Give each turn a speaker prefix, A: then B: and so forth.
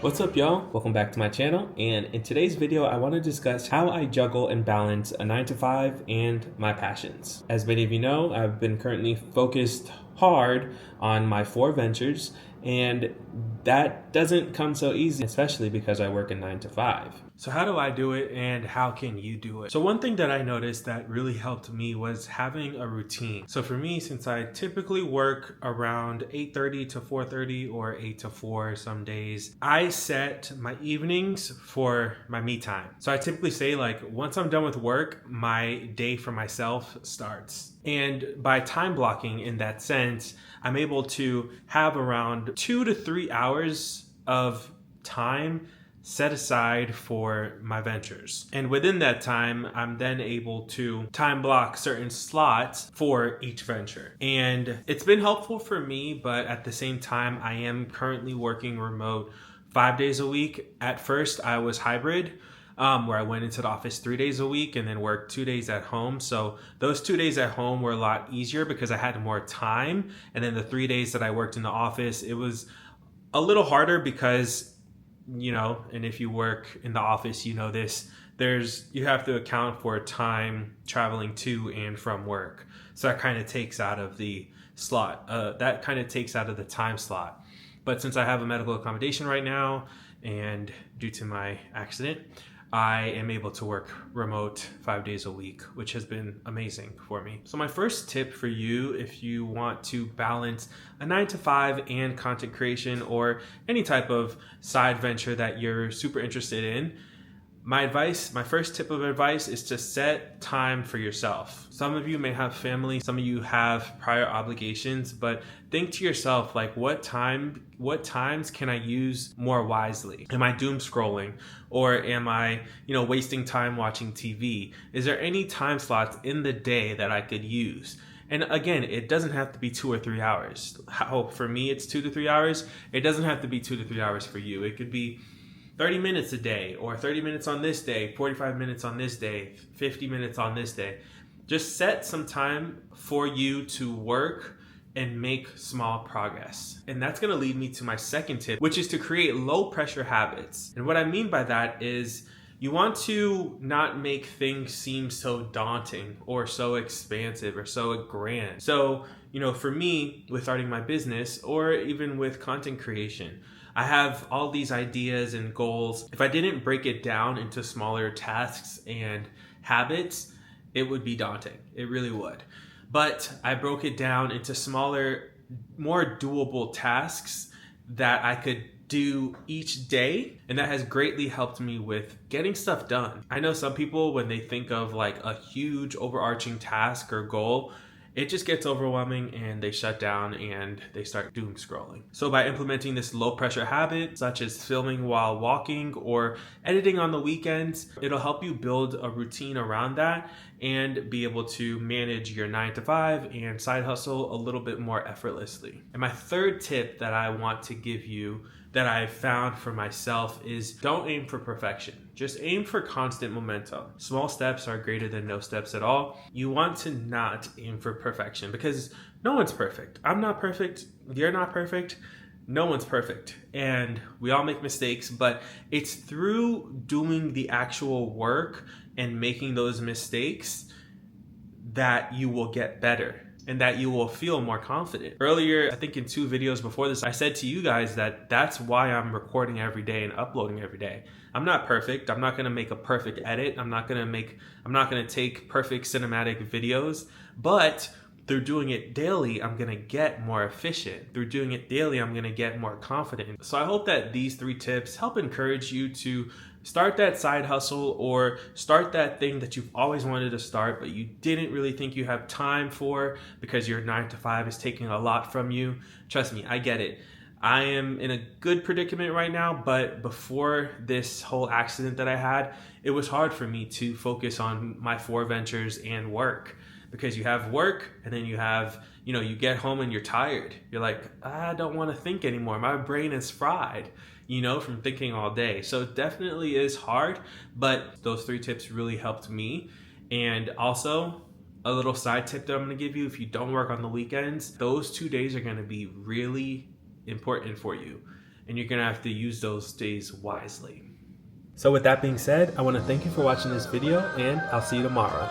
A: What's up, y'all? Welcome back to my channel, and in today's video I want to discuss how I juggle and balance a 9 to 5 and my passions. As many of you know, I've been currently focused hard on my 4 ventures, and that doesn't come so easy, especially because I work a 9 to 5. So how do I do it, and how can you do it? So one thing that I noticed that really helped me was having a routine. So for me, since I typically work around 8:30 to 4:30 or 8 to 4 some days, I set my evenings for my me time. So I typically say, like, once I'm done with work, my day for myself starts. And by time blocking in that sense, I'm able to have around 2 to 3 hours of time set aside for my ventures. And within that time, I'm then able to time block certain slots for each venture. And it's been helpful for me, but at the same time, I am currently working remote 5 days a week. At first, I was hybrid, where I went into the office 3 days a week and then worked 2 days at home. So those 2 days at home were a lot easier because I had more time. And then the 3 days that I worked in the office, it was a little harder because, you know, and if you work in the office, you know this, you have to account for time traveling to and from work. So that kind of takes out of the slot, that kind of takes out of the time slot. But since I have a medical accommodation right now, and due to my accident, I am able to work remote 5 days a week, which has been amazing for me. So my first tip for you, if you want to balance a 9 to 5 and content creation or any type of side venture that you're super interested in, my first tip of advice is to set time for yourself. Some of you may have family, some of you have prior obligations, but think to yourself, like, what times can I use more wisely? Am I doom scrolling, or am I, wasting time watching TV? Is there any time slots in the day that I could use? And again, it doesn't have to be 2 or 3 hours. How for me it's 2 to 3 hours. It doesn't have to be 2 to 3 hours for you. It could be 30 minutes a day, or 30 minutes on this day, 45 minutes on this day, 50 minutes on this day. Just set some time for you to work and make small progress. And that's gonna lead me to my second tip, which is to create low pressure habits. And what I mean by that is you want to not make things seem so daunting or so expansive or so grand. So, for me, with starting my business or even with content creation, I have all these ideas and goals. If I didn't break it down into smaller tasks and habits, it would be daunting. It really would. But I broke it down into smaller, more doable tasks that I could do each day, and that has greatly helped me with getting stuff done. I know some people, when they think of like a huge overarching task or goal, it just gets overwhelming and they shut down and they start doom scrolling. So by implementing this low pressure habit, such as filming while walking or editing on the weekends, it'll help you build a routine around that and be able to manage your 9 to 5 and side hustle a little bit more effortlessly. And my third tip that I want to give you that I've found for myself is don't aim for perfection. Just aim for constant momentum. Small steps are greater than no steps at all. You want to not aim for perfection because no one's perfect. I'm not perfect. You're not perfect. No one's perfect. And we all make mistakes, but it's through doing the actual work and making those mistakes that you will get better and that you will feel more confident. Earlier, I think in 2 videos before this, I said to you guys that that's why I'm recording every day and uploading every day. I'm not perfect. I'm not gonna make a perfect edit. I'm not gonna take perfect cinematic videos, but through doing it daily, I'm gonna get more efficient. Through doing it daily, I'm gonna get more confident. So I hope that these 3 tips help encourage you to start that side hustle or start that thing that you've always wanted to start, but you didn't really think you have time for because your 9 to 5 is taking a lot from you. Trust me, I get it. I am in a good predicament right now, but before this whole accident that I had, it was hard for me to focus on my 4 ventures and work. Because you have work and then you have, you get home and you're tired. You're like, I don't want to think anymore. My brain is fried, from thinking all day. So it definitely is hard, but those 3 tips really helped me. And also, a little side tip that I'm going to give you, if you don't work on the weekends, those 2 days are going to be really important for you. and you're gonna have to use those days wisely. So with that being said, I want to thank you for watching this video, and I'll see you tomorrow.